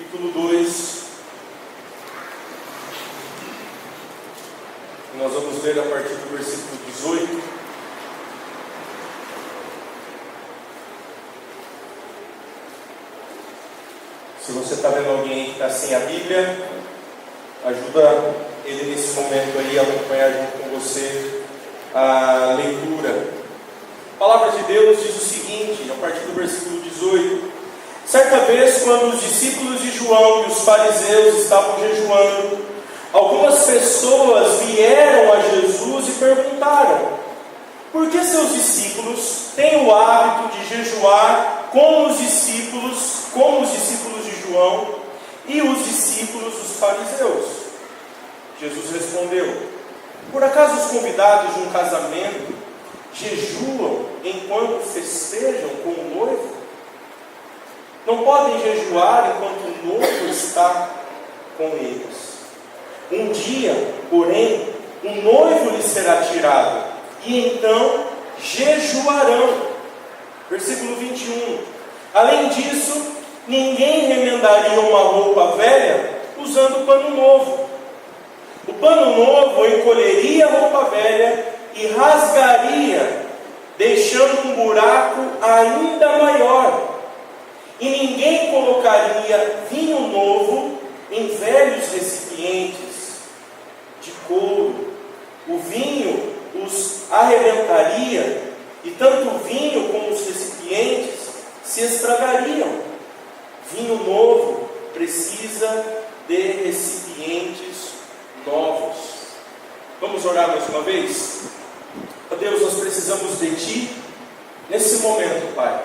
capítulo 2. Nós vamos ler a partir do versículo 18. Se você está vendo alguém que está sem a Bíblia, ajuda ele nesse momento aí a acompanhar junto com você a leitura. A palavra de Deus diz o seguinte, a partir do versículo 18: Certa vez, quando os discípulos de João e os fariseus estavam jejuando, algumas pessoas vieram a Jesus e perguntaram: por que seus discípulos têm o hábito de jejuar como os discípulos de João e os discípulos dos fariseus? Jesus respondeu: por acaso os convidados de um casamento jejuam enquanto festejam com o noivo? Não podem jejuar enquanto o noivo está com eles. Um dia, porém, o noivo lhes será tirado, e então jejuarão. Versículo 21. Além disso, ninguém remendaria uma roupa velha usando pano novo. O pano novo encolheria a roupa velha e rasgaria, deixando um buraco ainda maior. E ninguém colocaria vinho novo em velhos recipientes de couro. O vinho os arrebentaria, e tanto o vinho como os recipientes se estragariam. Vinho novo precisa de recipientes novos. Vamos orar mais uma vez? Ó Deus, nós precisamos de Ti nesse momento, Pai,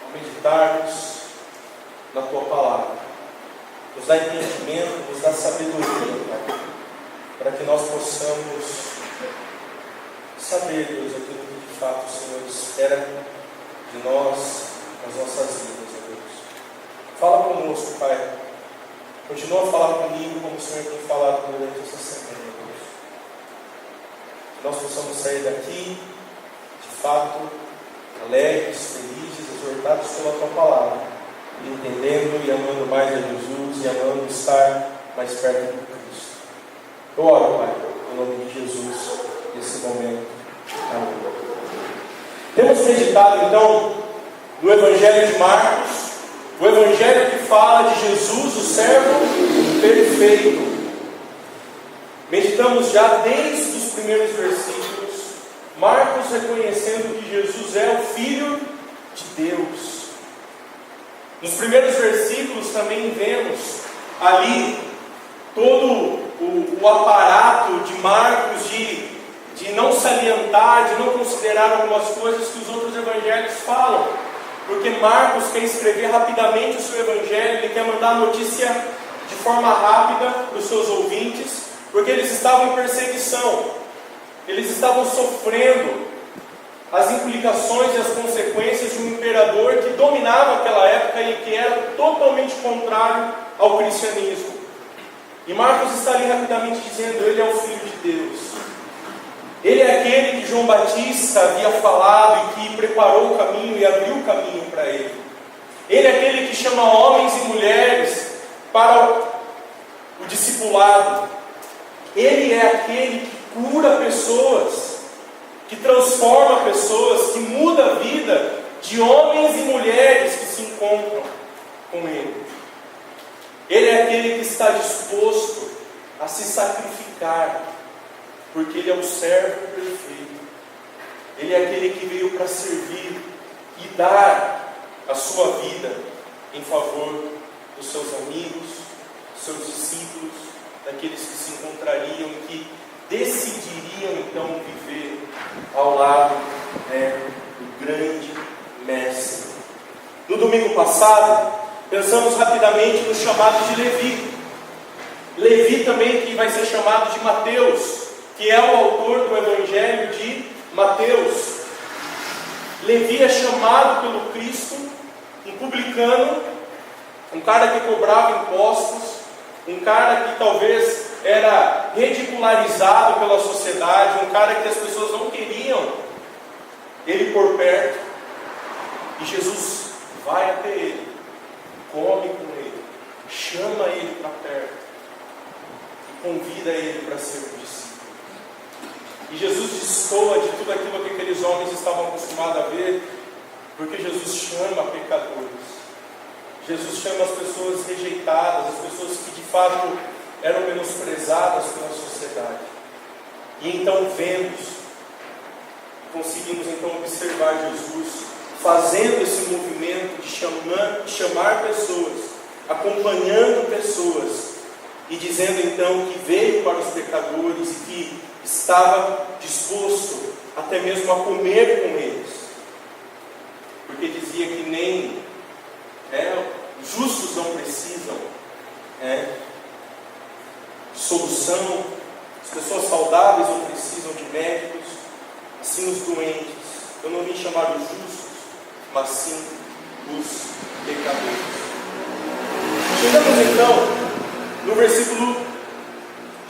ao meditarmos na Tua palavra. Nos dá entendimento, nos dá sabedoria, Pai, para que nós possamos saber, Deus, aquilo que de fato o Senhor espera de nós, nas nossas vidas, ó Deus. Fala conosco, Pai. Continua a falar comigo como o Senhor tem falado durante essa semana, Deus. Que nós possamos sair daqui, de fato, alegres, felizes, exortados pela Tua palavra, entendendo e amando mais a Jesus e amando estar mais perto de Cristo. Eu oro, Pai, em nome de Jesus, nesse momento. Amém. Temos meditado, então, no Evangelho de Marcos, o Evangelho que fala de Jesus, o servo perfeito. Meditamos já desde os primeiros versículos, Marcos reconhecendo que Jesus é o Filho de Deus. Nos primeiros versículos também vemos ali todo o aparato de Marcos de não salientar, de não considerar algumas coisas que os outros evangelhos falam, porque Marcos quer escrever rapidamente o seu evangelho, ele quer mandar a notícia de forma rápida para os seus ouvintes, porque eles estavam em perseguição, eles estavam sofrendo as implicações e as consequências de um imperador que dominava aquela época e que era totalmente contrário ao cristianismo. E Marcos está ali rapidamente dizendo: ele é o Filho de Deus. Ele é aquele que João Batista havia falado e que preparou o caminho e abriu o caminho para ele. Ele é aquele que chama homens e mulheres para o discipulado. Ele é aquele que cura pessoas, que transforma pessoas, que muda a vida de homens e mulheres que se encontram com Ele. Ele é aquele que está disposto a se sacrificar, porque Ele é o servo perfeito. Ele é aquele que veio para servir e dar a sua vida em favor dos seus amigos, dos seus discípulos, daqueles que se encontrariam e que decidiriam então viver ao lado do grande mestre. No domingo passado, pensamos rapidamente no chamado de Levi. Levi também que vai ser chamado de Mateus, que é o autor do Evangelho de Mateus. Levi é chamado pelo Cristo, um publicano, um cara que cobrava impostos, um cara que talvez era ridicularizado pela sociedade, um cara que as pessoas não queriam ele por perto. E Jesus vai até ele, come com ele, convida ele para ser um discípulo. E Jesus destoa de tudo aquilo que aqueles homens estavam acostumados a ver, porque Jesus chama pecadores. Jesus chama as pessoas rejeitadas, as pessoas que de fato eram menosprezadas pela sociedade. E então conseguimos então observar Jesus fazendo esse movimento de chamar pessoas, acompanhando pessoas, e dizendo então que veio para os pecadores e que estava disposto até mesmo a comer com eles, porque dizia que nem justos não precisam de solução, as pessoas saudáveis não precisam de médicos, assim os doentes. Eu não vim chamar os justos, mas sim os pecadores. Chegamos então no versículo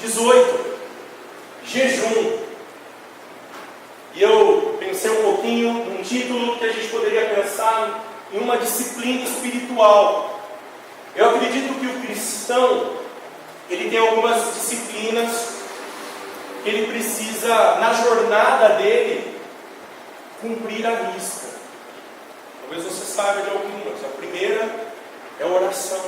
18, jejum. E eu pensei um pouquinho num título que a gente poderia pensar em uma disciplina espiritual. Eu acredito que o cristão, ele tem algumas disciplinas que ele precisa, na jornada dele, cumprir à risca. Talvez você saiba de algumas. A primeira é a oração.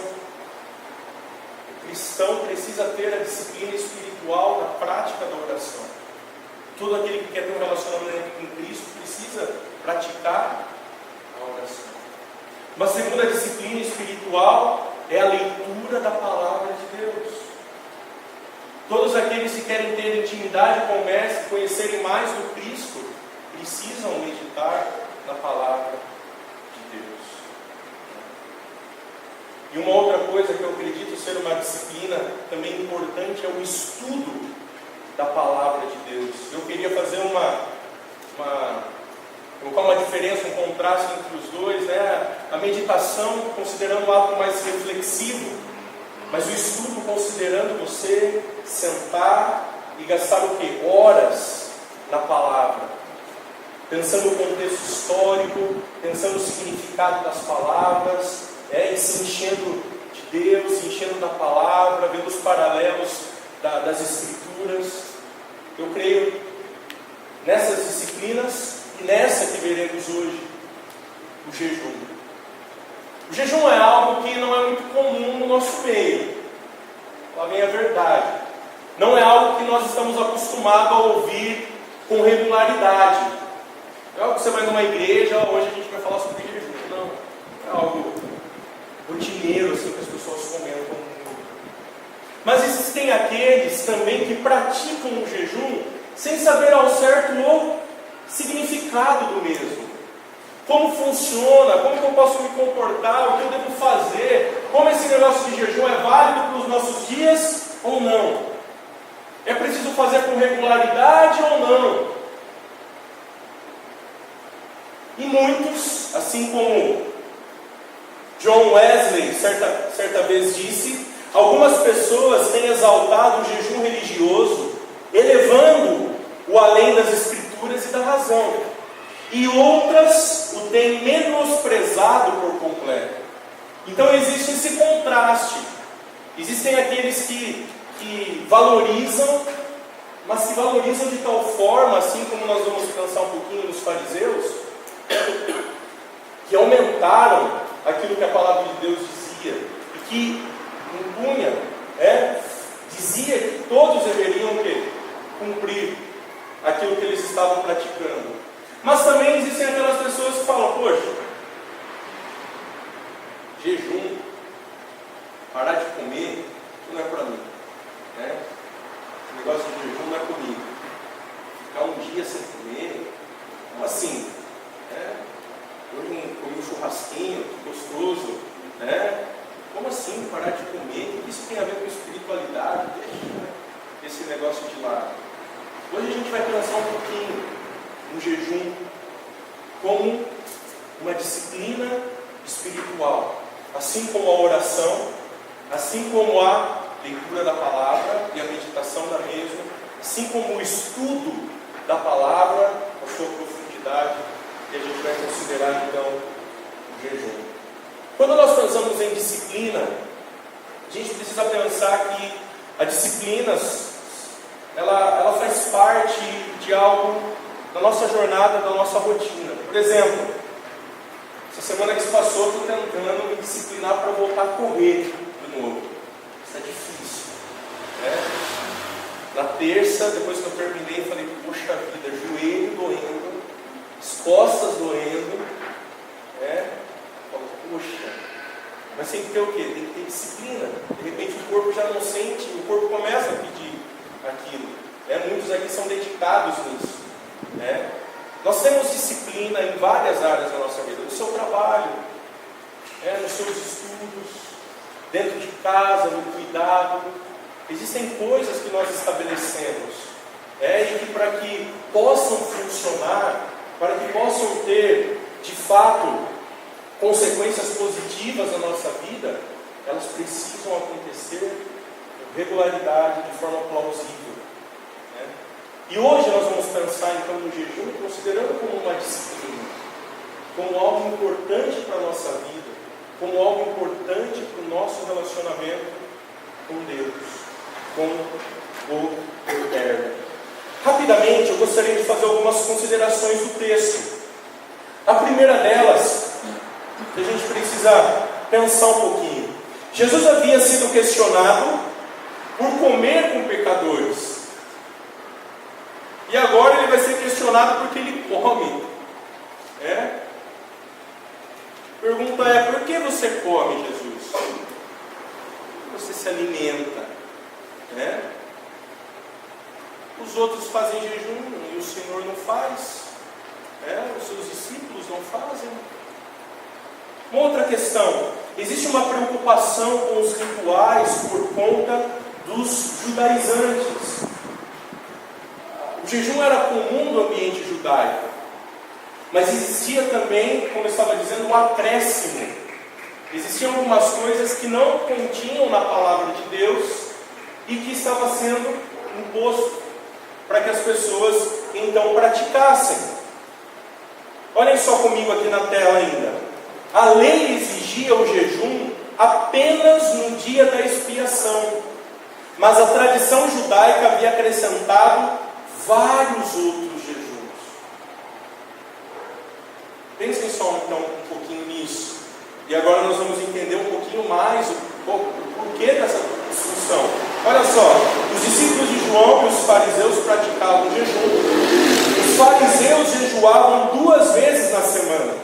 O cristão precisa ter a disciplina espiritual na prática da oração. Todo aquele que quer ter um relacionamento com Cristo precisa praticar a oração. Uma segunda disciplina espiritual é a leitura da palavra de Deus. Todos aqueles que querem ter intimidade com o Mestre, conhecerem mais do Cristo, precisam meditar na palavra de Deus. E uma outra coisa que eu acredito ser uma disciplina também importante é o estudo da palavra de Deus. Eu queria fazer colocar uma diferença, um contraste entre os dois, a meditação considerando o ato mais reflexivo, mas o estudo considerando você sentar e gastar o quê? Horas na palavra, pensando no contexto histórico, pensando no significado das palavras, e se enchendo de Deus, se enchendo da palavra, vendo os paralelos das Escrituras. Eu creio nessas disciplinas e nessa que veremos hoje, o jejum. O jejum é algo que não é muito comum no nosso meio. Lá vem a verdade. Não é algo que nós estamos acostumados a ouvir com regularidade. Não é algo que você vai numa igreja, hoje a gente vai falar sobre jejum. Não, é algo rotineiro, assim, que as pessoas comentam. Mas existem aqueles também que praticam o jejum sem saber ao certo o significado do mesmo. Como funciona, como que eu posso me comportar, o que eu devo fazer, como esse negócio de jejum é válido para os nossos dias ou não. É preciso fazer com regularidade ou não. E muitos, assim como John Wesley certa vez disse, algumas pessoas têm exaltado o jejum religioso, elevando-o além das Escrituras e da razão. E outras o têm menosprezado por completo. Então existe esse contraste. Existem aqueles que valorizam, mas que valorizam de tal forma, assim como nós vamos pensar um pouquinho nos fariseus, que aumentaram aquilo que a palavra de Deus dizia, e que impunha, dizia que todos deveriam cumprir aquilo que eles estavam praticando. Mas também existem aquelas pessoas que falam, poxa, jejum, parar de comer, não é para mim. Esse negócio de jejum não é comigo. Ficar um dia sem comer, como assim? Hoje comi um churrasquinho, que gostoso. Como assim parar de comer? O que isso tem a ver com espiritualidade? Deixa esse negócio de lado. Hoje a gente vai pensar um pouquinho no jejum como uma disciplina espiritual, assim como a oração, assim como a leitura da palavra e a meditação da mesma, assim como o estudo da palavra, a sua profundidade, e a gente vai considerar então o jejum. Quando nós pensamos em disciplina, a gente precisa pensar que A disciplina, ela faz parte de algo da nossa jornada, da nossa rotina. Por exemplo, essa semana que se passou, eu estou tentando me disciplinar para voltar a correr de novo. Isso é difícil, né? Na terça, depois que eu terminei, falei, poxa vida, joelho doendo, as costas doendo, né? Falei, poxa, mas tem que ter o quê? Tem que ter disciplina. De repente o corpo já não sente, o corpo começa a pedir aquilo. Muitos aqui são dedicados nisso, né? Nós temos disciplina em várias áreas da nossa vida, no seu trabalho, nos seus estudos, dentro de casa, no cuidado. Existem coisas que nós estabelecemos, e que para que possam funcionar, para que possam ter, de fato, consequências positivas na nossa vida, elas precisam acontecer com regularidade, de forma plausível. E hoje nós vamos pensar então no jejum, considerando como uma disciplina, como algo importante para a nossa vida, como algo importante para o nosso relacionamento com Deus, com o Eterno. Rapidamente eu gostaria de fazer algumas considerações do texto. A primeira delas, que a gente precisa pensar um pouquinho. Jesus havia sido questionado por comer com pecadores. E agora ele vai ser questionado porque ele come. Pergunta é, por que você come, Jesus? Por que você se alimenta? Os outros fazem jejum e o Senhor não faz. Os seus discípulos não fazem. Uma outra questão. Existe uma preocupação com os rituais por conta dos judaizantes. O jejum era comum no ambiente judaico, mas existia também, como eu estava dizendo, um acréscimo. Existiam algumas coisas que não continham na palavra de Deus e que estava sendo imposto para que as pessoas então praticassem. Olhem só comigo aqui na tela ainda. A lei exigia o jejum apenas no dia da expiação, mas a tradição judaica havia acrescentado vários outros jejuns. Pensem só então um pouquinho nisso. E agora nós vamos entender um pouquinho mais o porquê dessa discussão. Olha só, os discípulos de João e os fariseus praticavam jejum. Os fariseus jejuavam 2 vezes na semana.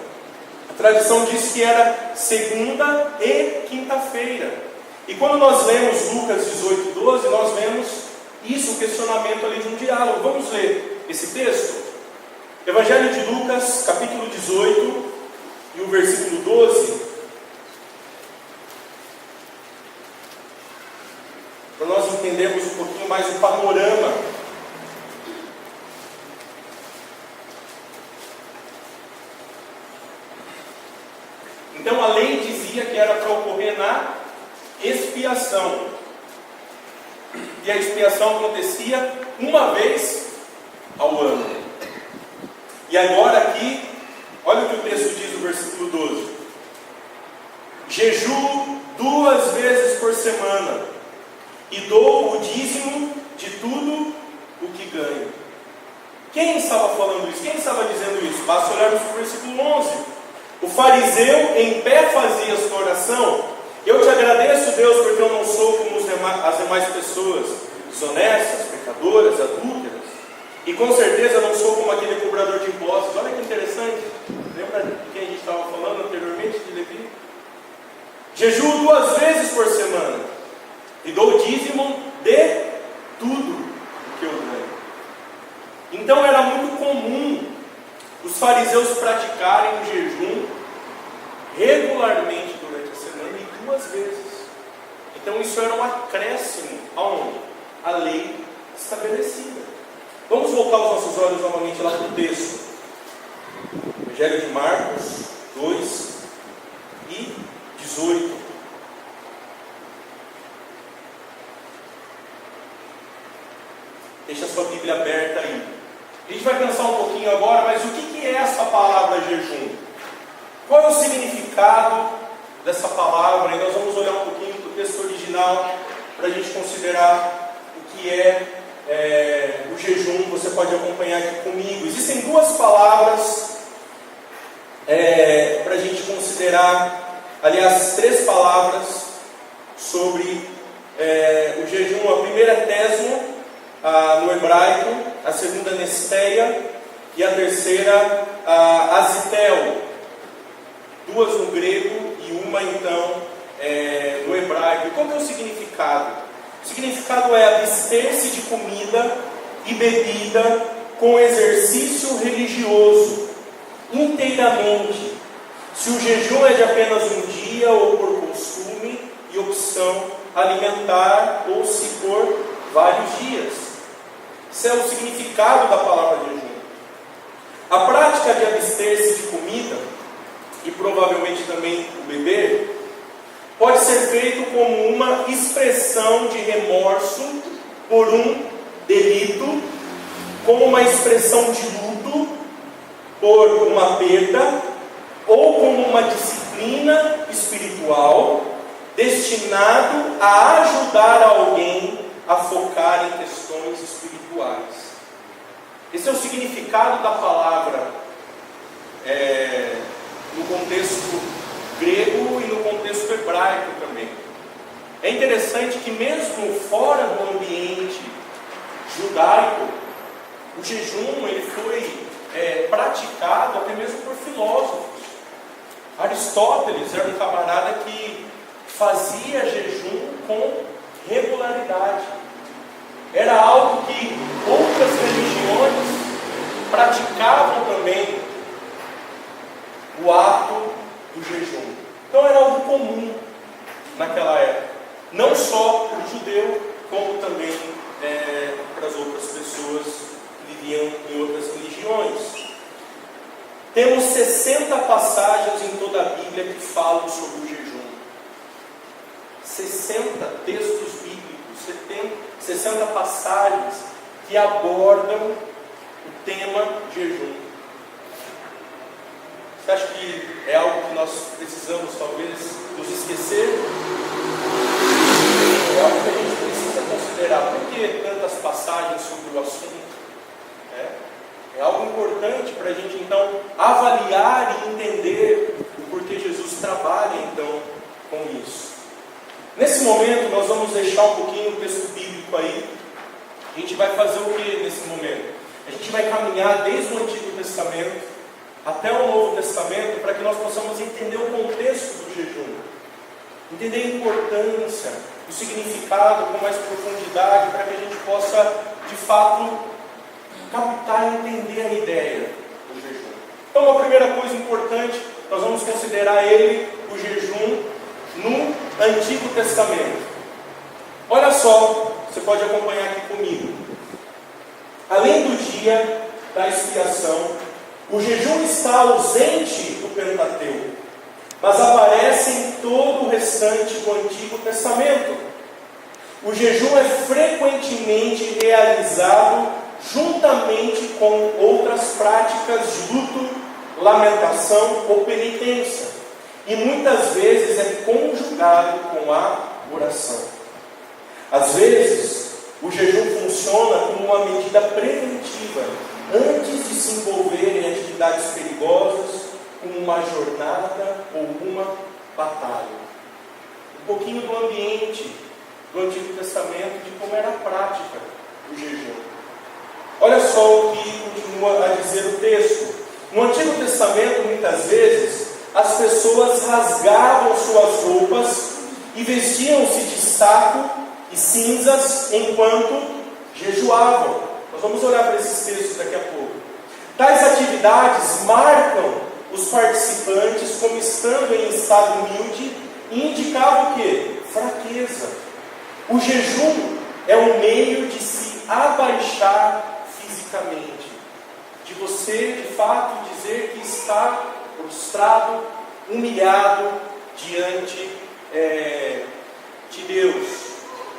A tradição diz que era segunda e quinta-feira. E quando nós lemos Lucas 18:12, nós vemos isso, o questionamento ali de um diálogo. Vamos ler esse texto? Evangelho de Lucas, capítulo 18, e o versículo 12. Para nós entendermos um pouquinho mais o panorama. Então a lei dizia que era para ocorrer na expiação. E a expiação acontecia uma vez ao ano. E agora aqui, olha o que o texto diz no versículo 12. Jejuo 2 vezes por semana, e dou o dízimo de tudo o que ganho. Quem estava falando isso? Quem estava dizendo isso? Basta olharmos para o versículo 11. O fariseu em pé fazia esta oração: eu te agradeço, Deus, porque eu não sou como as demais pessoas, desonestas, pecadoras, adúlteras, e com certeza não sou como aquele cobrador de impostos. Olha que interessante. Lembra de quem a gente estava falando anteriormente, de Levi? Jejuo 2 vezes por semana, e dou dízimo de tudo que eu ganho. Então era muito comum os fariseus praticarem o jejum regularmente durante a semana e 2 vezes. Então isso era um acréscimo aonde? A lei estabelecida. Vamos voltar os nossos olhos novamente lá para o texto. Evangelho de Marcos 2 e 18. Deixa a sua Bíblia aberta aí. A gente vai pensar um pouquinho agora, mas o que é essa palavra jejum? Qual é o significado dessa palavra? E nós vamos olhar um pouquinho para o texto original, para a gente considerar o que é o jejum. Você pode acompanhar aqui comigo. Existem duas palavras para a gente considerar, aliás, três palavras sobre o jejum. A primeira é tesmo, no hebraico, a segunda nesteia e a terceira azitel. Duas no grego e uma então no hebraico. E qual é o significado? O significado é abster-se de comida e bebida com exercício religioso inteiramente. Se o jejum é de apenas um dia ou por costume e opção alimentar, ou se por vários dias. Esse é o significado da palavra jejum. A prática de abster-se de comida e provavelmente também o beber pode ser feito como uma expressão de remorso por um delito, como uma expressão de luto por uma perda, ou como uma disciplina espiritual destinado a ajudar alguém a focar em questões espirituais. Esse é o significado da palavra no contexto grego e no contexto hebraico também. É interessante que mesmo fora do ambiente judaico, o jejum ele foi praticado até mesmo por filósofos. Aristóteles era um camarada que fazia jejum com regularidade. Era algo que outras religiões praticavam também, o ato do jejum. Então era algo comum naquela época, não só para o judeu, como também para as outras pessoas que viviam em outras religiões. Temos 60 passagens em toda a Bíblia que falam sobre o jejum. 60 textos bíblicos, 60 passagens que abordam o tema jejum. Você acha que é algo que nós precisamos talvez nos esquecer? É algo que a gente precisa considerar. Por que tantas passagens sobre o assunto? É algo importante para a gente então avaliar e entender o porquê Jesus trabalha então com isso. Nesse momento nós vamos deixar um pouquinho o texto bíblico aí. A gente vai fazer o que nesse momento? A gente vai caminhar desde o Antigo Testamento até o Novo Testamento para que nós possamos entender o contexto do jejum, entender a importância, o significado com mais profundidade, para que a gente possa de fato captar e entender a ideia do jejum. Então, a primeira coisa importante, nós vamos considerar o jejum no Antigo Testamento. Olha só, você pode acompanhar aqui comigo. Além do dia da expiação, o jejum está ausente do Pentateuco, mas aparece em todo o restante do Antigo Testamento. O jejum é frequentemente realizado juntamente com outras práticas de luto, lamentação ou penitência, e muitas vezes é conjugado com a oração. Às vezes, o jejum funciona como uma medida preventiva antes de se envolver em atividades perigosas, como uma jornada ou uma batalha. Um pouquinho do ambiente do Antigo Testamento, de como era a prática do jejum. Olha só o que continua a dizer o texto. No Antigo Testamento, muitas vezes, as pessoas rasgavam suas roupas e vestiam-se de saco e cinzas enquanto jejuavam. Nós vamos olhar para esses textos daqui a pouco. Tais atividades marcam os participantes como estando em estado humilde e indicavam o quê? Fraqueza. O jejum é um meio de se abaixar fisicamente, de você de fato dizer que está prostrado, humilhado diante de Deus.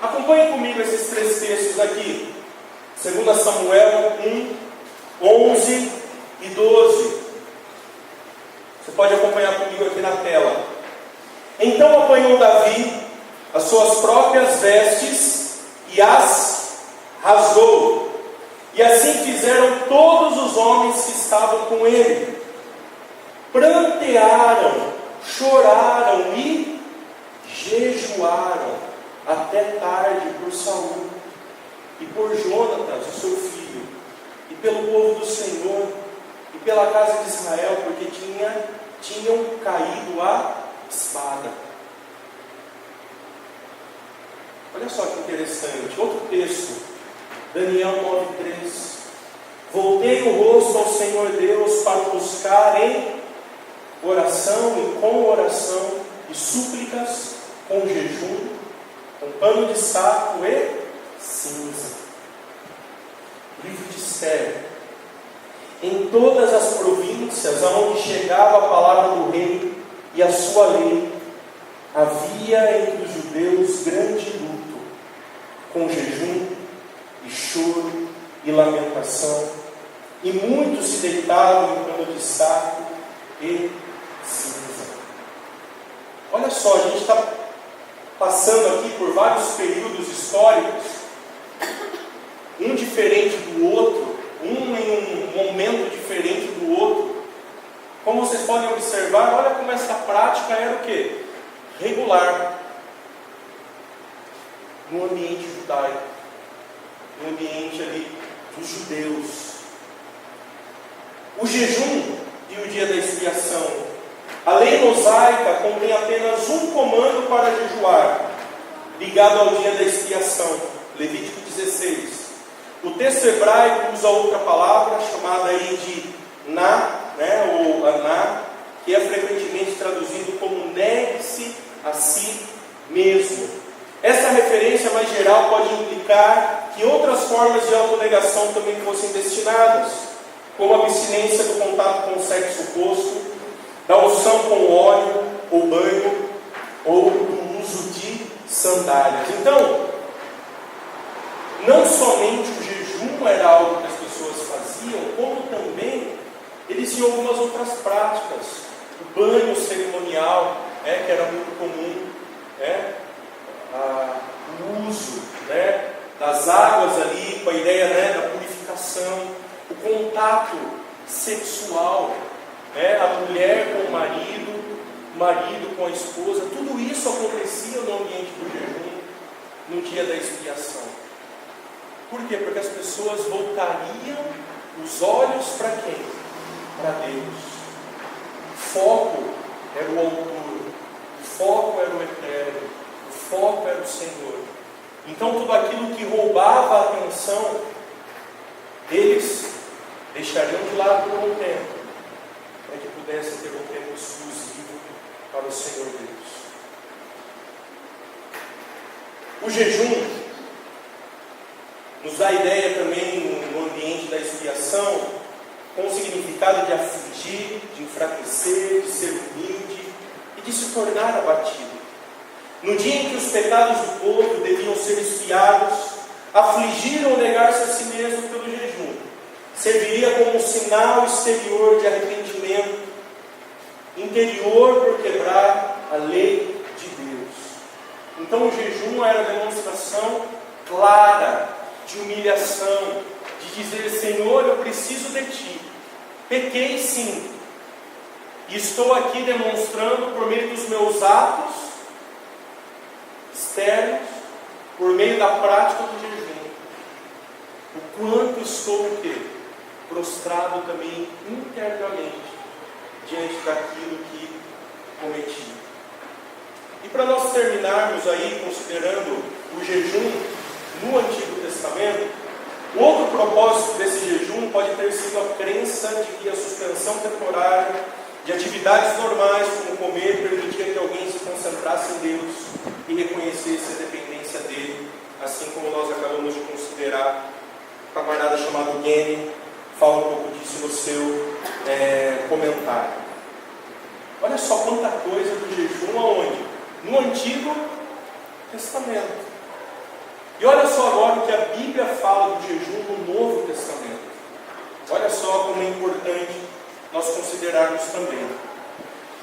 Acompanhe comigo esses três textos aqui. 2 Samuel 1, 11 e 12. Você pode acompanhar comigo aqui na tela. Então apanhou Davi as suas próprias vestes e as rasgou. E assim fizeram todos os homens que estavam com ele. Prantearam, choraram e jejuaram até tarde por Saul e por Jonatas, o seu filho, e pelo povo do Senhor e pela casa de Israel, porque tinham caído a espada. Olha só que interessante, outro texto, Daniel 9:3. Voltei o rosto ao Senhor Deus para buscar em oração e com oração e súplicas, com jejum, com pano de saco e cinza. Livro de Esther. Em todas as províncias aonde chegava a palavra do rei e a sua lei, havia entre os judeus grande luto, com jejum e choro e lamentação, e muitos se deitavam em pano de saco e cinza. Olha só, a gente está passando aqui por vários períodos históricos, um diferente do outro, um em um momento diferente do outro. Como vocês podem observar, olha como essa prática era o quê? Regular no ambiente judaico, no ambiente ali dos judeus. O jejum e o dia da expiação. A lei mosaica contém apenas um comando para jejuar, ligado ao dia da expiação, Levítico 16. O texto hebraico usa outra palavra, chamada aí de na, ou aná, que é frequentemente traduzido como negue-se a si mesmo. Essa referência mais geral pode implicar que outras formas de autonegação também fossem destinadas, como a abstinência do contato com o sexo oposto, da unção com óleo ou banho, ou do uso de sandálias. Então, não somente o jejum era algo que as pessoas faziam, como também eles tinham algumas outras práticas. O banho cerimonial, que era muito comum, o uso das águas ali, com a ideia da purificação, o contato sexual, a mulher com o marido com a esposa, tudo isso acontecia no ambiente do jejum, no dia da expiação. Por quê? Porque as pessoas voltariam os olhos para quem? Para Deus. O foco era o autor, o foco era o eterno, o foco era o Senhor. Então tudo aquilo que roubava a atenção, eles deixariam de lado por um tempo, para que pudessem ter um tempo exclusivo para o Senhor Deus. O jejum nos dá a ideia também no ambiente da expiação, com o significado de afligir, de enfraquecer, de ser humilde e de se tornar abatido. No dia em que os pecados do povo deviam ser expiados, afligir ou negar-se a si mesmo pelo jejum serviria como um sinal exterior de arrependimento, interior por quebrar a lei de Deus. Então o jejum era a demonstração clara de humilhação, de dizer: Senhor, eu preciso de Ti, pequei sim, e estou aqui demonstrando por meio dos meus atos externos, por meio da prática do jejum, o quanto estou o quê? Prostrado também internamente diante daquilo que cometi. E para nós terminarmos aí considerando o jejum no Antigo Testamento, o outro propósito desse jejum pode ter sido a crença de que a suspensão temporária de atividades normais, como comer, permitia que alguém se concentrasse em Deus e reconhecesse a dependência dele, assim como nós acabamos de considerar. O camarada chamado Gene fala um pouco disso no seu comentário. Olha só quanta coisa do jejum aonde? No Antigo Testamento. E olha só agora o que a Bíblia fala do jejum no Novo Testamento. Olha só como é importante nós considerarmos também.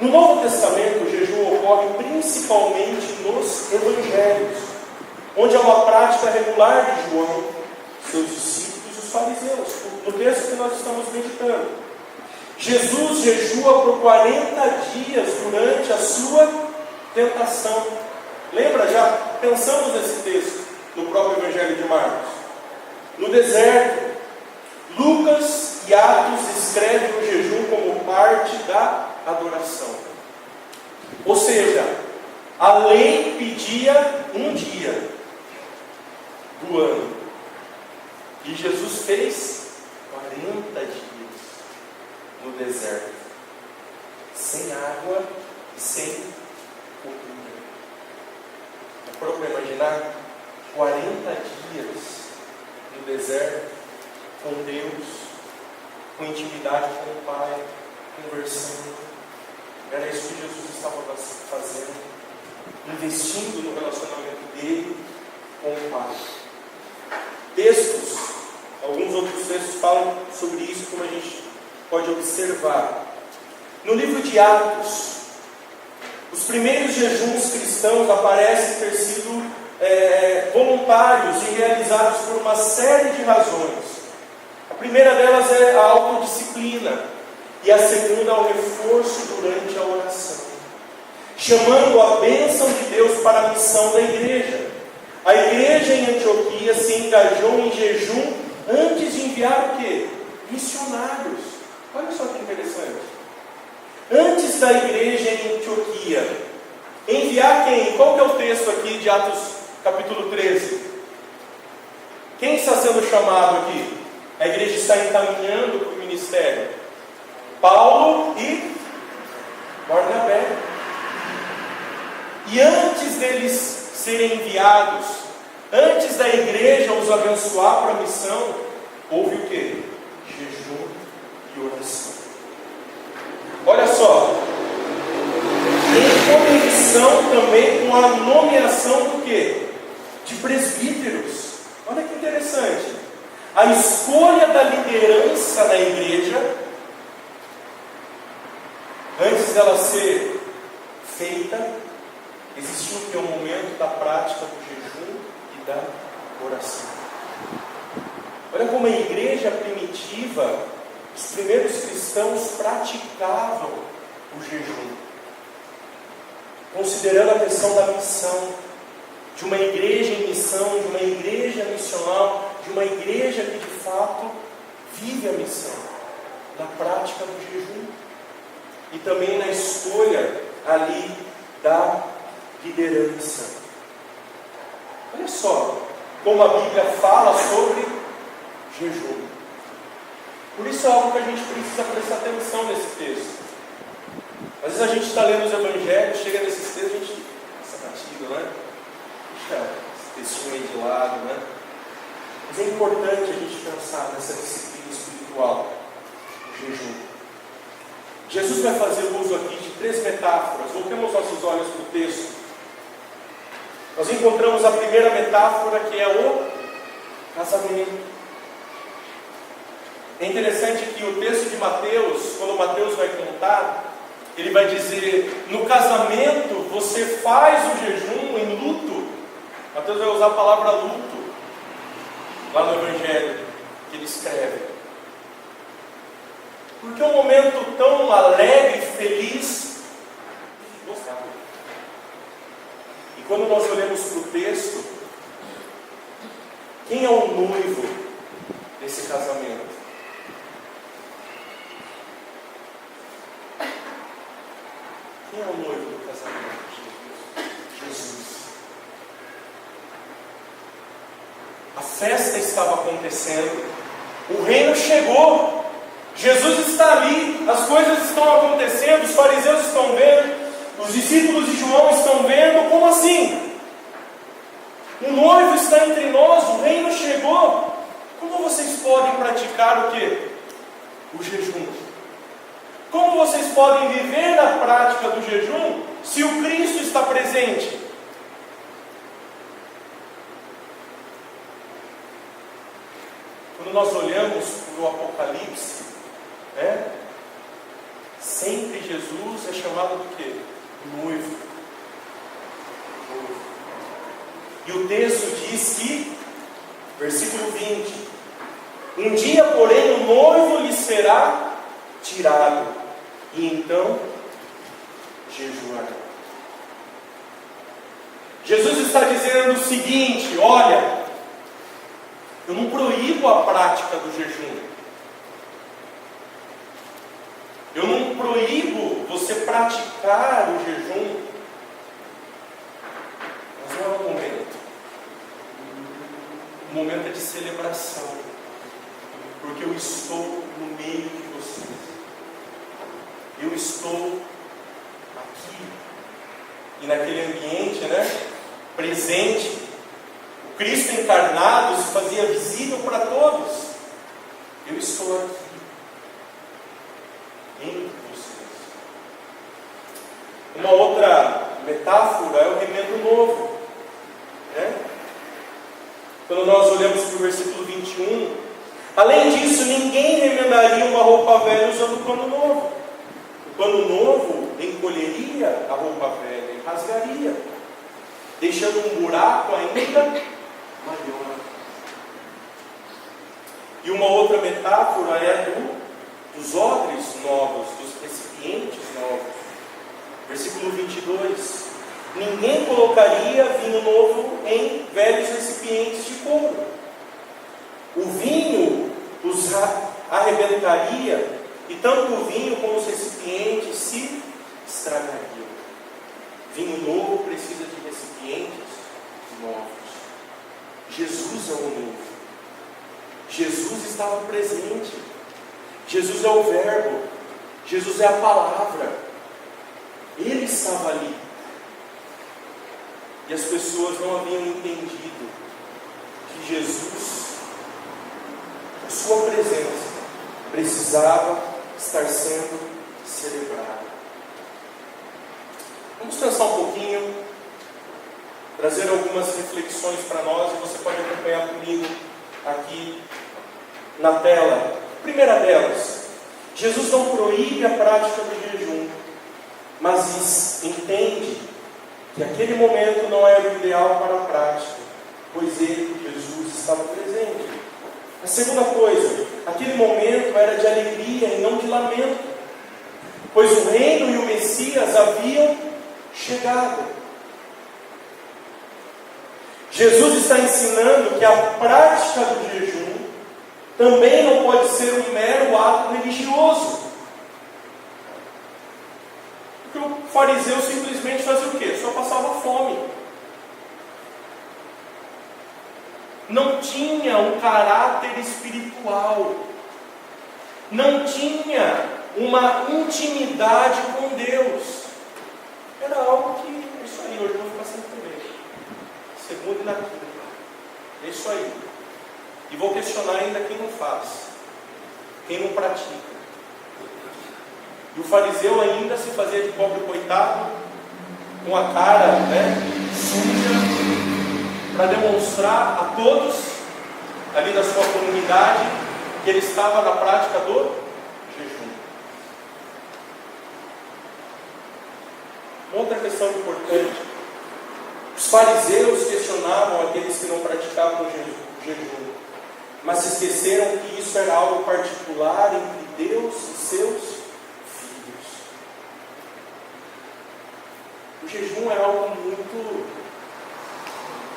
No Novo Testamento, o jejum ocorre principalmente nos evangelhos, onde há uma prática regular de João, seus discípulos e os fariseus, no texto que nós estamos meditando. Jesus jejua por 40 dias durante a sua tentação. Lembra? Já pensamos nesse texto no próprio Evangelho de Marcos. No deserto, Lucas e Atos escrevem o jejum como parte da adoração. Ou seja, a lei pedia um dia do ano. E Jesus fez 40 dias no deserto, sem água e sem comida. É para imaginar 40 dias no deserto, com Deus, com intimidade com o Pai, conversando. Era isso que Jesus estava fazendo, investindo no relacionamento dele com o Pai. Textos, alguns outros textos falam sobre isso, como a gente pode observar. No livro de Atos, os primeiros jejuns cristãos aparecem ter sido voluntários e realizados por uma série de razões. A primeira delas é a autodisciplina, e a segunda é o reforço durante a oração, chamando a bênção de Deus para a missão da igreja. A igreja em Antioquia se engajou em jejum antes de enviar o quê? Missionários. Olha só que interessante. Antes da igreja em Antioquia enviar quem? Qual que é o texto aqui de Atos capítulo 13? Quem está sendo chamado aqui? A igreja está encaminhando para o ministério. Paulo e Barnabé. E antes deles serem enviados, antes da igreja os abençoar para a missão, houve o quê? Jejum e oração. Olha só, em conexão também com a nomeação do quê? De presbíteros. Olha que interessante. A escolha da liderança na igreja, antes dela ser feita, existiu o momento da prática do jejum e da oração. Olha como a igreja primitiva, os primeiros cristãos praticavam o jejum, considerando a questão da missão, de uma igreja em missão, de uma igreja missional, de uma igreja que de fato vive a missão, na prática do jejum e também na escolha ali da liderança. Olha só como a Bíblia fala sobre jejum. Por isso é algo que a gente precisa prestar atenção nesse texto. Às vezes a gente está lendo os evangelhos, chega nesses textos, a gente passa batido, né? Deixa esse textinho aí de lado, né? Mas é importante a gente pensar nessa disciplina espiritual, o jejum. Jesus vai fazer uso aqui de 3 metáforas. Voltemos nossos olhos para o texto. Nós encontramos a primeira metáfora, que é o casamento. É interessante que o texto de Mateus, quando Mateus vai contar, ele vai dizer: no casamento você faz o jejum em luto. Mateus vai usar a palavra luto lá no Evangelho que ele escreve. Porque é um momento tão alegre, feliz. E quando nós olhamos para o texto, quem é o noivo desse casamento? Quem é o noivo do casamento? Jesus. A festa estava acontecendo, o reino chegou, Jesus está ali, as coisas estão acontecendo, os fariseus estão vendo, os discípulos de João estão vendo. Como assim? O noivo está entre nós, o reino chegou. Como vocês podem praticar o quê? O jejum. Como vocês podem viver na prática do jejum se o Cristo está presente? Quando nós olhamos para o Apocalipse, sempre Jesus é chamado do quê? Noivo. E o texto diz que, versículo 20: um dia, porém, o noivo lhe será tirado, e então jejuará. Jesus está dizendo o seguinte: olha, eu não proíbo a prática do jejum. Eu não proíbo você praticar o jejum. Mas não é o momento. O momento é de celebração. Porque eu estou no meio de vocês. Eu estou aqui. E naquele ambiente, presente, o Cristo encarnado se fazia visível para todos. Eu estou aqui. Entre vocês. Uma outra metáfora é o remendo novo. Quando nós olhamos para o versículo 21, além disso, ninguém remendaria uma roupa velha usando pano novo. O pano novo encolheria a roupa velha e rasgaria, deixando um buraco ainda maior. E uma outra metáfora é dos odres novos, dos recipientes novos. Versículo 22. Ninguém colocaria vinho novo em velhos recipientes de couro. O vinho os arrebentaria, e tanto o vinho como os recipientes se estragariam. Vinho novo precisa de recipientes novos. Jesus é o novo. Jesus estava presente. Jesus é o Verbo, Jesus é a palavra, Ele estava ali, e as pessoas não haviam entendido que Jesus, a sua presença, precisava estar sendo celebrada. Vamos pensar um pouquinho, trazer algumas reflexões para nós, e você pode acompanhar comigo aqui na tela. Primeira delas, Jesus não proíbe a prática do jejum, mas entende que aquele momento não era o ideal para a prática, pois ele, Jesus, estava presente. A segunda coisa, aquele momento era de alegria e não de lamento, pois o reino e o Messias haviam chegado. Jesus está ensinando que a prática do jejum também não pode ser um mero ato religioso. Porque o fariseu simplesmente fazia o quê? Só passava fome. Não tinha um caráter espiritual. Não tinha uma intimidade com Deus. Era algo que, é isso aí, hoje eu vou ficar sem comer. Segunda e na quinta. É isso aí. E vou questionar ainda quem não faz, quem não pratica. E o fariseu ainda se fazia de pobre coitado, com a cara suja, para demonstrar a todos ali da sua comunidade que ele estava na prática do jejum. Outra questão importante: os fariseus questionavam aqueles que não praticavam o jejum, mas se esqueceram que isso era algo particular entre Deus e seus filhos. O jejum é algo muito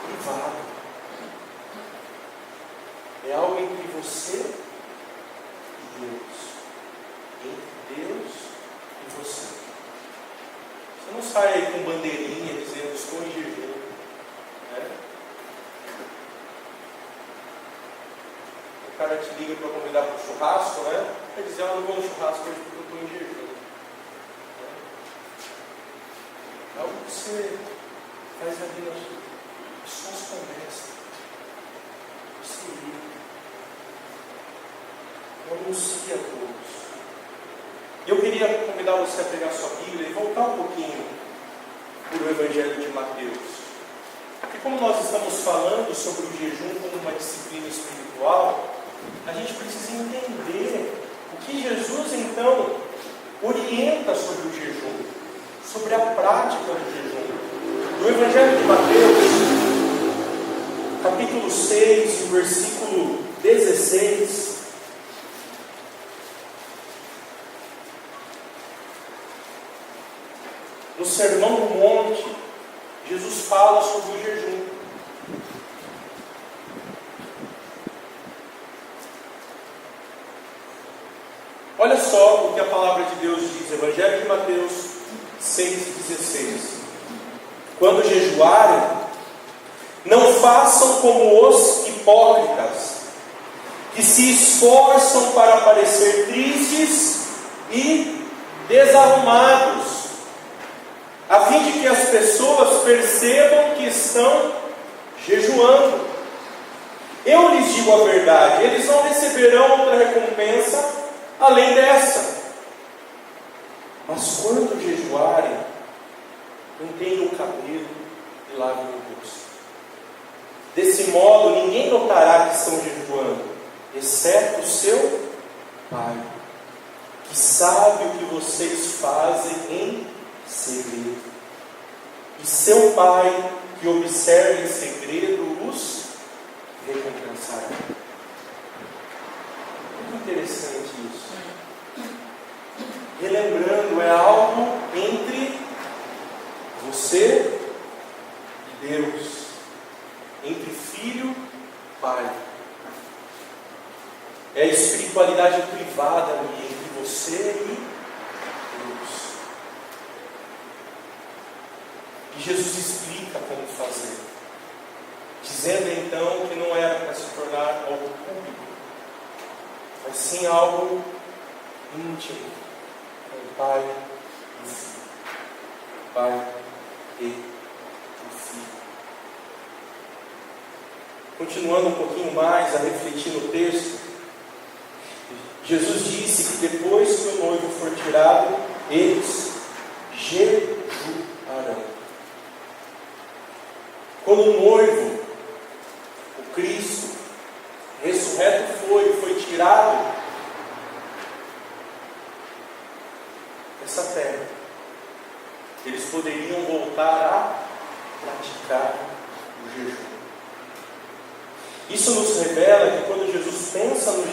privado. É algo entre você e Deus. Entre Deus e você. Você não sai aí com bandeirinha dizendo estou em jejum. O cara te liga para convidar para o churrasco, vai dizer, eu não vou no churrasco hoje porque eu estou em jejum. É algo que você faz ali nas suas conversas. Você liga. Anuncia a todos. Eu queria convidar você a pegar sua Bíblia e voltar um pouquinho para o Evangelho de Mateus. Porque como nós estamos falando sobre o jejum como uma disciplina espiritual, a gente precisa entender o que Jesus então orienta sobre o jejum, sobre a prática do jejum. No Evangelho de Mateus, capítulo 6, versículo 16, no Sermão do Monte, Jesus fala sobre o jejum. Olha só o que a palavra de Deus diz, Evangelho de Mateus 6,16. Quando jejuarem, não façam como os hipócritas, que se esforçam para parecer tristes e desarrumados, a fim de que as pessoas percebam que estão jejuando. Eu lhes digo a verdade, eles não receberão outra recompensa além dessa. Mas quando jejuarem, unteiem o cabelo e lavem o rosto. Desse modo, ninguém notará que estão jejuando, exceto o seu Pai, que sabe o que vocês fazem em segredo. E seu Pai, que observa em segredo, os recompensará. Muito interessante isso. Relembrando, é algo entre você e Deus, entre filho e pai. É a espiritualidade privada ali, entre você e Deus. E Jesus explica como fazer, dizendo então que não era para se tornar algo público, mas sim algo íntimo, com o Pai e o Filho. Pai e o Filho. Continuando um pouquinho mais a refletir no texto, Jesus disse que depois que o noivo for tirado, eles jejuarão. Quando o noivo, o Cristo, ressurreto foi tirado dessa terra, eles poderiam voltar a praticar o jejum. Isso nos revela que quando Jesus pensa no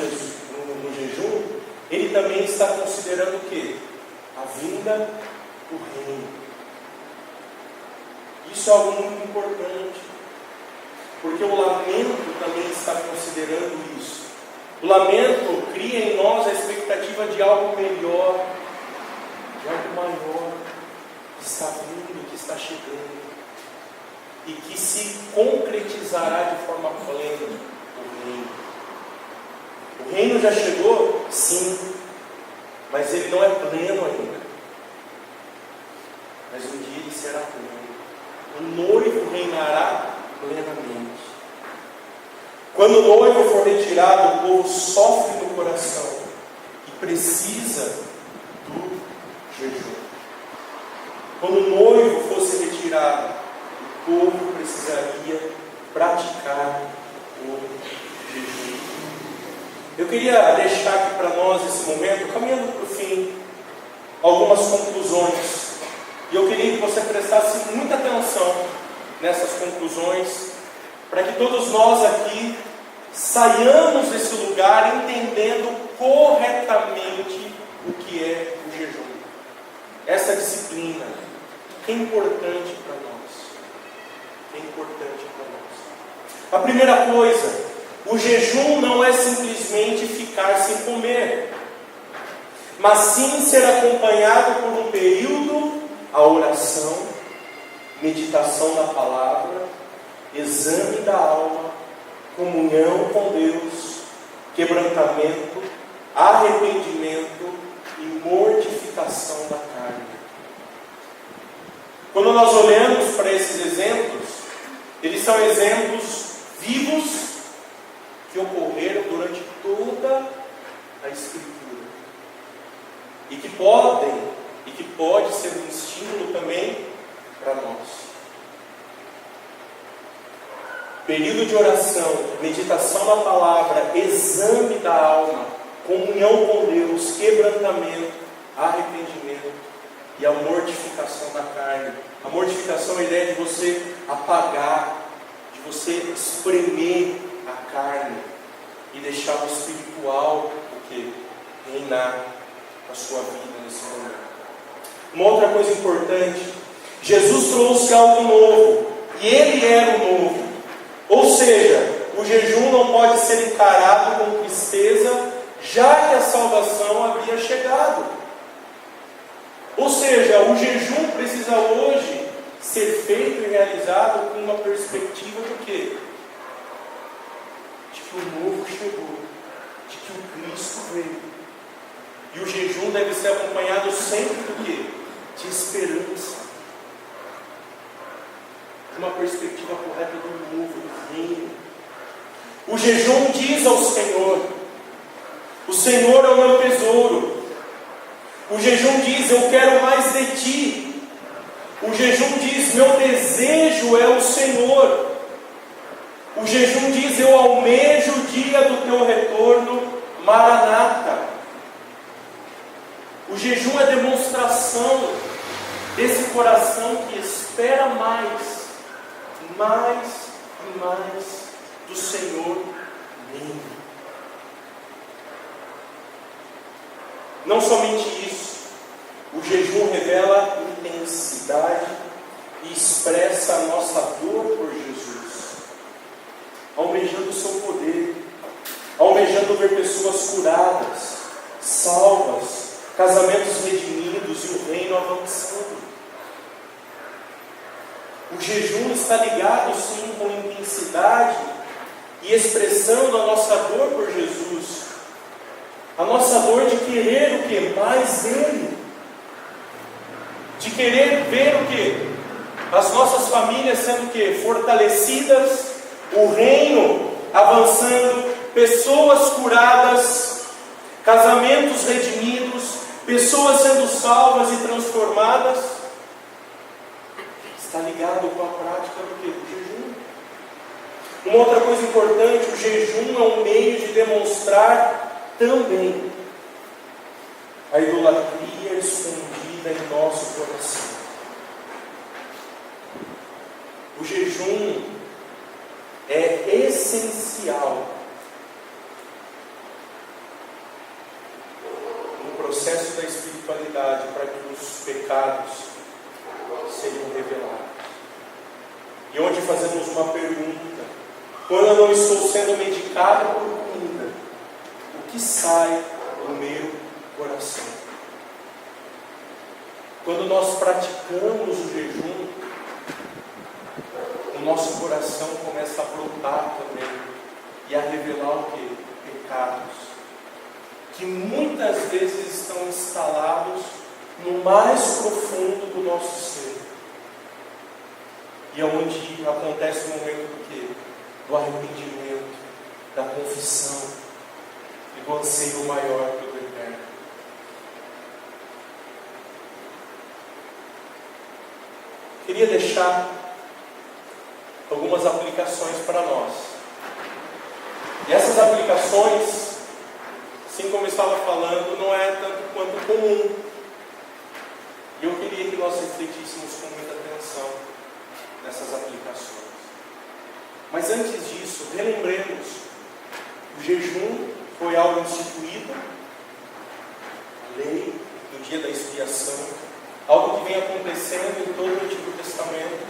jejum, ele também está considerando o quê? A vinda do reino. Isso é algo muito importante, porque o lamento também está considerando isso. O lamento cria em nós a expectativa de algo melhor, de algo maior, que está vindo, que está chegando, e que se concretizará de forma plena o reino. O reino já chegou? Sim, mas ele não é pleno ainda. Mas um dia ele será pleno. O noivo reinará plenamente. Quando o noivo for retirado, o povo sofre no coração e precisa do jejum. Quando o noivo fosse retirado, o povo precisaria praticar o jejum. Eu queria deixar aqui para nós esse momento, caminhando para o fim, algumas conclusões. E eu queria que você prestasse muita atenção nessas conclusões, para que todos nós aqui saiamos desse lugar entendendo corretamente o que é o jejum. Essa disciplina, que é importante para nós. Que é importante para nós. A primeira coisa, o jejum não é simplesmente ficar sem comer, mas sim ser acompanhado por um período, a oração, meditação na palavra, exame da alma, comunhão com Deus, quebrantamento, arrependimento e mortificação da carne. Quando nós olhamos para esses exemplos, eles são exemplos vivos que ocorreram durante toda a Escritura e que pode ser um estímulo também para nós. Período de oração, meditação na palavra, exame da alma, comunhão com Deus, quebrantamento, arrependimento e a mortificação da carne. A mortificação é a ideia de você apagar, de você espremer a carne e deixar o espiritual reinar a sua vida nesse momento. Uma outra coisa importante, Jesus trouxe algo novo, e Ele era o novo. Ou seja, o jejum não pode ser encarado com tristeza, já que a salvação havia chegado. Ou seja, o jejum precisa hoje ser feito e realizado com uma perspectiva do quê? De que o novo chegou, de que o Cristo veio. E o jejum deve ser acompanhado sempre do quê? De esperança. De uma perspectiva correta do novo, do reino. O jejum diz ao Senhor: o Senhor é o meu tesouro. O jejum diz: eu quero mais de ti. O jejum diz: meu desejo é o Senhor. O jejum diz: eu almejo o dia do teu retorno, Maranata. O jejum é demonstração desse coração que espera mais e mais do Senhor nele. Não somente isso, o jejum revela intensidade e expressa a nossa dor por Jesus, almejando o seu poder, almejando ver pessoas curadas, salvas, casamentos redimidos e o reino avançando. O jejum está ligado sim com intensidade e expressando a nossa dor por Jesus. A nossa dor de querer o quê? Mais Ele. De querer ver o quê? As nossas famílias sendo o quê? Fortalecidas, o reino avançando, pessoas curadas, casamentos redimidos, pessoas sendo salvas e transformadas. Está ligado com a prática do quê? Do jejum. Uma outra coisa importante, o jejum é um meio de demonstrar também a idolatria escondida em nosso coração. O jejum é essencial no processo da espiritualidade para que os pecados sejam revelados. E onde fazemos uma pergunta: quando eu não estou sendo medicado por comida, o que sai do meu coração? Quando nós praticamos o jejum, o nosso coração começa a brotar também e a revelar o quê? Pecados que muitas vezes estão instalados no mais profundo do nosso ser. E é onde acontece o momento do quê? Do arrependimento, da confissão e do anseio maior pelo eterno. Queria deixar algumas aplicações para nós. E essas aplicações, assim como eu estava falando, não é tanto quanto comum. E eu queria que nós refletíssemos com muita atenção nessas aplicações. Mas antes disso, relembremos: o jejum foi algo instituído, a lei, no dia da expiação, algo que vem acontecendo em todo o Antigo Testamento,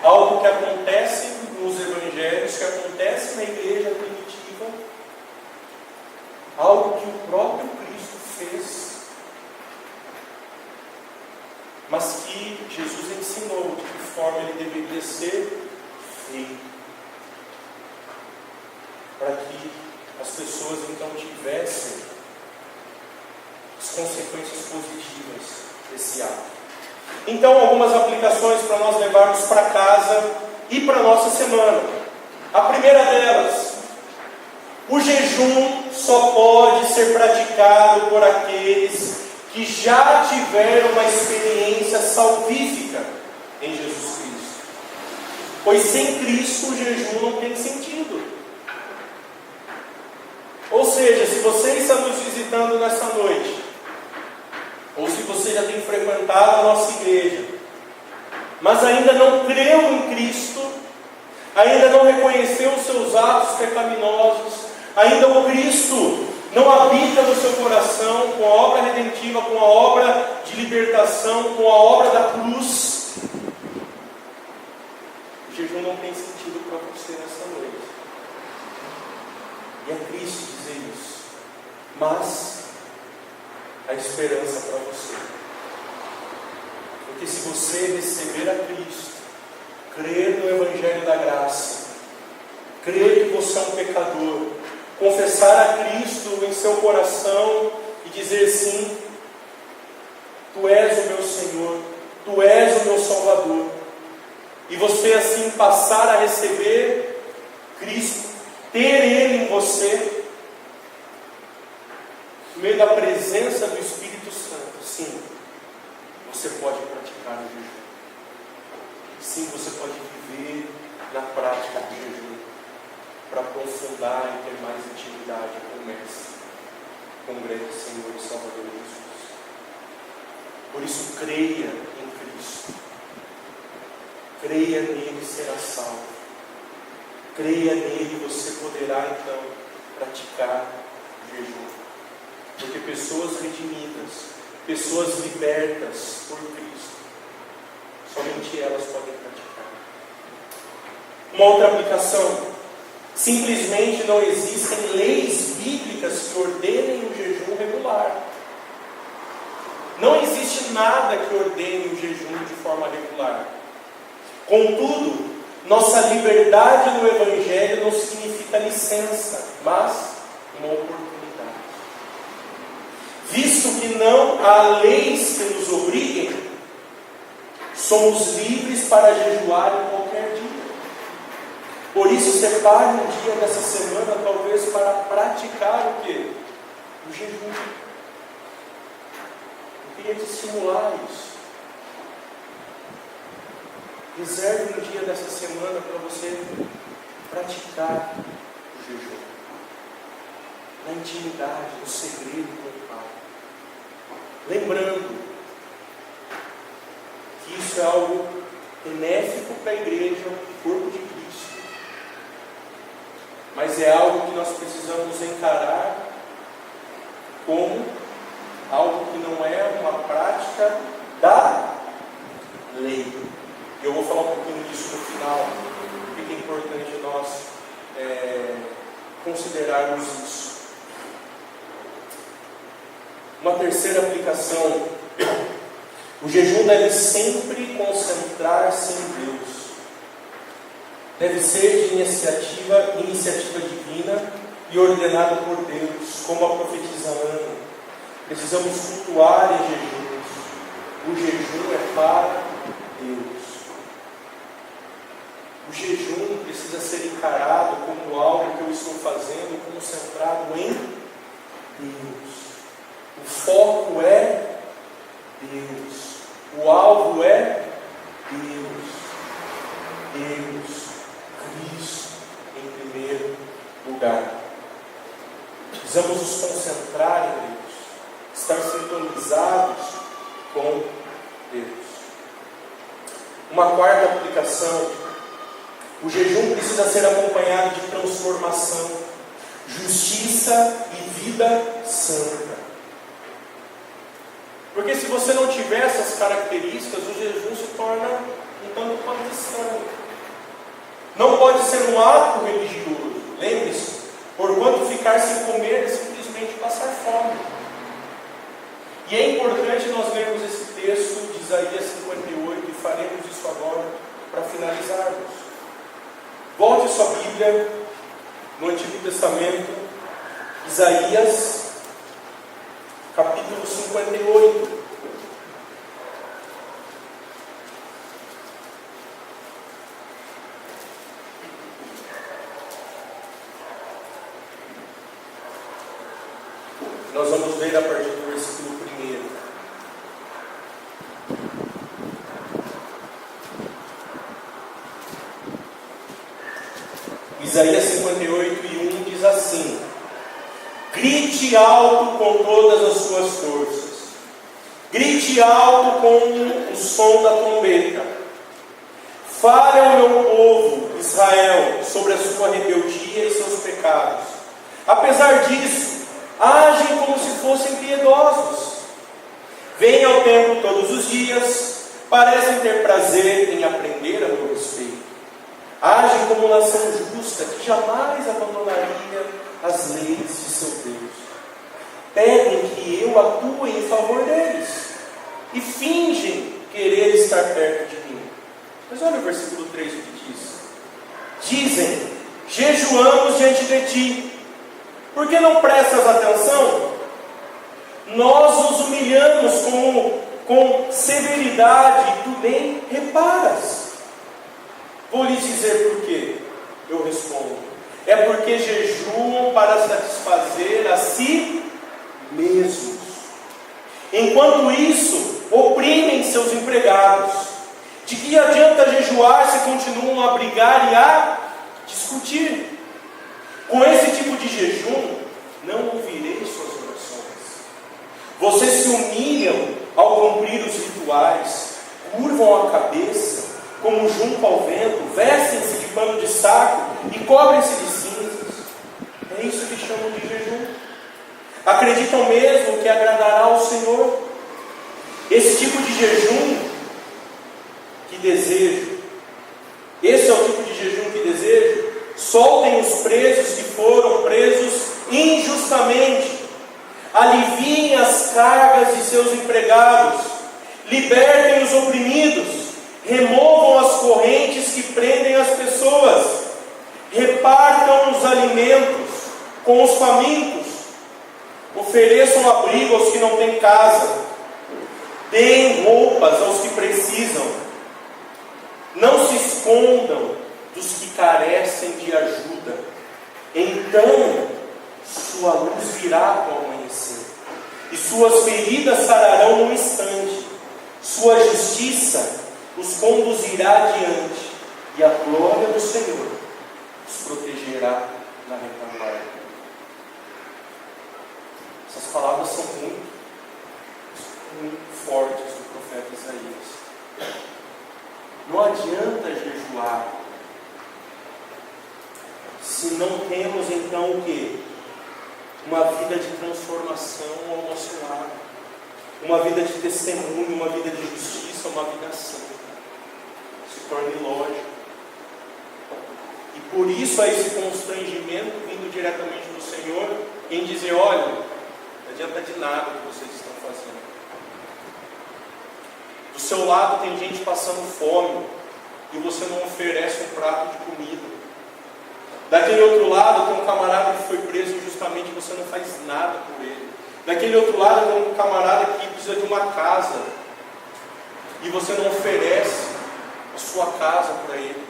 algo que acontece nos Evangelhos, que acontece na igreja primitiva, algo que o próprio Cristo fez, mas que Jesus ensinou de que forma ele deveria ser feito, para que as pessoas então tivessem as consequências positivas desse ato. Então, algumas aplicações para nós levarmos para casa e para a nossa semana. A primeira delas: o jejum só pode ser praticado por aqueles que já tiveram uma experiência salvífica em Jesus Cristo. Pois sem Cristo o jejum não tem sentido. Ou seja, se você está nos visitando nessa noite ou se você já tem frequentado a nossa igreja, mas ainda não creu em Cristo, ainda não reconheceu os seus atos pecaminosos, ainda o Cristo não habita no seu coração com a obra redentiva, com a obra de libertação, com a obra da cruz, o jejum não tem sentido para você nessa noite. E é triste dizer isso, mas a esperança para você. Porque se você receber a Cristo, crer no Evangelho da Graça, crer que você é um pecador, confessar a Cristo em seu coração e dizer sim, Tu és o meu Senhor, Tu és o meu Salvador, e você assim passar a receber Cristo, ter Ele em você, no meio da presença do Espírito Santo, sim, você pode praticar o jejum. Sim, você pode viver na prática do jejum, para aprofundar e ter mais intimidade com o Mestre, com o grande Senhor e Salvador Jesus. Por isso, creia em Cristo. Creia nele e será salvo. Creia nele e você poderá então praticar o jejum. Porque pessoas redimidas, pessoas libertas por Cristo, somente elas podem praticar. Uma outra aplicação: simplesmente não existem leis bíblicas que ordenem o jejum regular. Não existe nada que ordene o jejum de forma regular. Contudo, nossa liberdade no Evangelho não significa licença, mas uma oportunidade. Visto que não há leis que nos obriguem, somos livres para jejuar em qualquer dia. Por isso, separe um dia dessa semana, talvez, para praticar o quê? O jejum. Eu queria te estimular isso. Reserve um dia dessa semana para você praticar o jejum. Na intimidade, no segredo com o Pai. Lembrando que isso é algo benéfico para a igreja, o corpo de Cristo. Mas é algo que nós precisamos encarar como algo que não é uma prática da lei. Eu vou falar um pouquinho disso no final, porque é importante nós considerarmos isso. Uma terceira aplicação: o jejum deve sempre concentrar-se em Deus. Deve ser de iniciativa divina e ordenado por Deus, como a profetisa Ana. Precisamos cultuar em jejuns. O jejum é para Deus. O jejum precisa ser encarado como algo que eu estou fazendo concentrado em Deus. O foco é Deus. O alvo é Deus. Deus. Cristo em primeiro lugar. Precisamos nos concentrar em Deus. Estar sintonizados com Deus. Uma quarta aplicação: o jejum precisa ser acompanhado de transformação, justiça e vida santa. Porque se você não tiver essas características, o jejum se torna um tanto quanto estranho. Não pode ser um ato religioso. Lembre-se, porquanto ficar sem comer é simplesmente passar fome. E é importante nós lermos esse texto de Isaías 58 e faremos isso agora para finalizarmos. Volte sua Bíblia no Antigo Testamento, Isaías capítulo 58. Nós vamos ler a partir do versículo 1. Isaías 58 e 1 diz assim: grite alto com todas as suas forças, Grite alto com o som da trombeta. Fale ao meu povo, Israel, sobre a sua rebeldia e seus pecados. Apesar disso, agem como se fossem piedosos. Vêm ao templo todos os dias, parecem ter prazer em aprender a meu respeito. Agem como nação justa, que jamais abandonaria as leis de seu Deus. Pedem que eu atue em favor deles e fingem querer estar perto de mim. Mas olha o versículo 3, o que diz. Dizem: jejuamos diante de ti. Por que não prestas atenção? Nós nos humilhamos com severidade e tu nem reparas. Vou lhes dizer por quê. Eu respondo: é porque jejuam para satisfazer a si mesmos. Enquanto isso, oprimem seus empregados. De que adianta jejuar se continuam a brigar e a discutir? Com esse tipo de jejum, não ouvirei suas orações. Vocês se humilham ao cumprir os rituais, curvam a cabeça como junco ao vento, vestem-se de pano de saco e cobrem-se de cinzas. É isso que chamam de jejum. Acreditam mesmo que agradará ao Senhor? Esse tipo de jejum que desejo, esse é o tipo de jejum que desejo. Soltem os presos que foram presos injustamente, aliviem as cargas de seus empregados, libertem os oprimidos, removam as correntes que prendem as pessoas, repartam os alimentos com os famintos, ofereçam abrigo aos que não têm casa, deem roupas aos que precisam. Não se escondam dos que carecem de ajuda. Então sua luz virá com o amanhecer, e suas feridas sararão num instante. Sua justiça os conduzirá adiante, e a glória do Senhor os protegerá na retaguarda. Essas palavras são muito fortes do profeta Isaías. Não adianta jejuar se não temos então o quê? Uma vida de transformação ao nosso lado, uma vida de testemunho, uma vida de justiça, uma vida santa. Se torne lógico. E por isso há esse constrangimento vindo diretamente do Senhor em dizer: olha, não adianta de nada o que vocês estão fazendo. Do seu lado tem gente passando fome e você não oferece um prato de comida. Daquele outro lado tem um camarada que foi preso injustamente e você não faz nada por ele. Daquele outro lado tem um camarada que precisa de uma casa e você não oferece a sua casa para ele.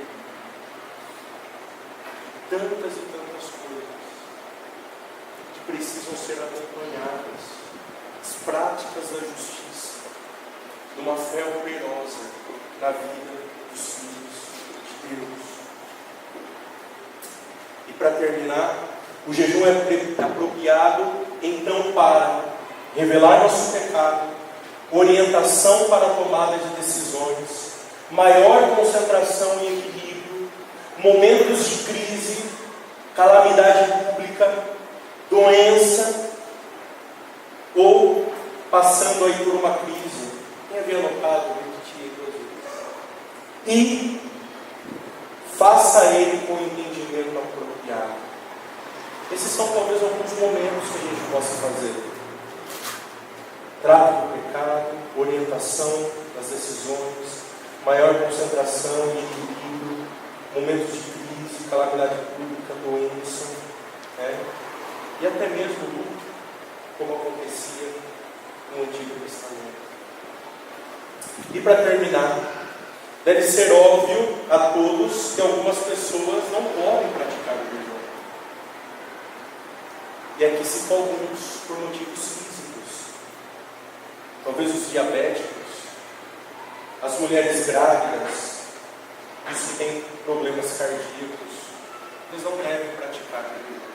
Tantas e tantas coisas que precisam ser acompanhadas. As práticas da justiça, de uma fé operosa na vida dos filhos de Deus. E para terminar, o jejum é apropriado então para revelar nosso pecado, orientação para a tomada de decisões, maior concentração e equilíbrio, momentos de crise, calamidade pública, doença, ou passando aí por uma crise. Quem havia notado? Repetir 2 vezes. E faça ele com entendimento apropriado. Esses são talvez alguns momentos que a gente possa fazer. Trato do pecado, orientação das decisões, maior concentração e equilíbrio, momentos de crise, calamidade pública, doença, e até mesmo luto, como acontecia no Antigo Testamento. E para terminar, deve ser óbvio a todos que algumas pessoas não podem praticar o jejum. E aqui cito alguns por motivos físicos. Talvez os diabéticos, as mulheres grávidas, os que têm problemas cardíacos, eles não devem praticar o jejum.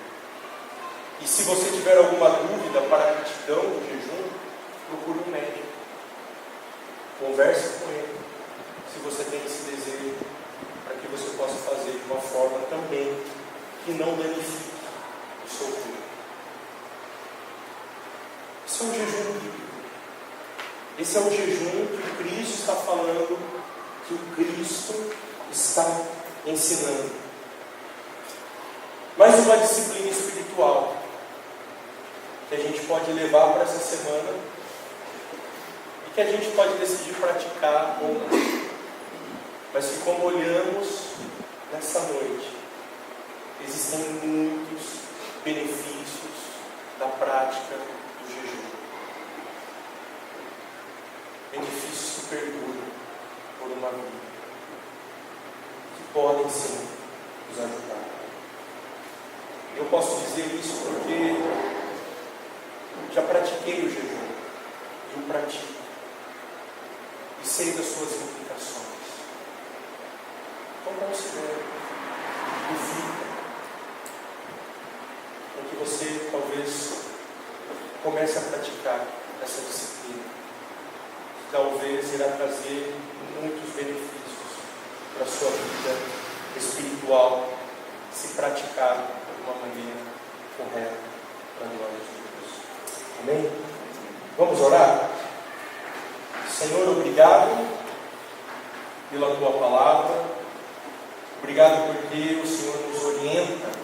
E se você tiver alguma dúvida para a aptidão do jejum, procure um médico. Converse com Ele, se você tem esse desejo, para que você possa fazer de uma forma também que não danifique o seu corpo. Esse é um jejum bíblico. Esse é o jejum que o Cristo está falando, que o Cristo está ensinando. Mais uma disciplina espiritual que a gente pode levar para essa semana e que a gente pode decidir praticar ou não. Mas que, como olhamos nessa noite, existem muitos benefícios da prática do jejum. Benefícios que perduram por uma vida, que podem sim nos ajudar. Eu posso dizer isso porque já pratiquei o jejum, e o pratico, e sei das suas implicações. Então considere, reflita, para que você talvez comece a praticar essa disciplina, que talvez irá trazer muitos benefícios para a sua vida espiritual, se praticado de uma maneira correta, para a glória de Deus. Amém? Vamos orar? Senhor, obrigado pela Tua palavra. Obrigado porque o Senhor nos orienta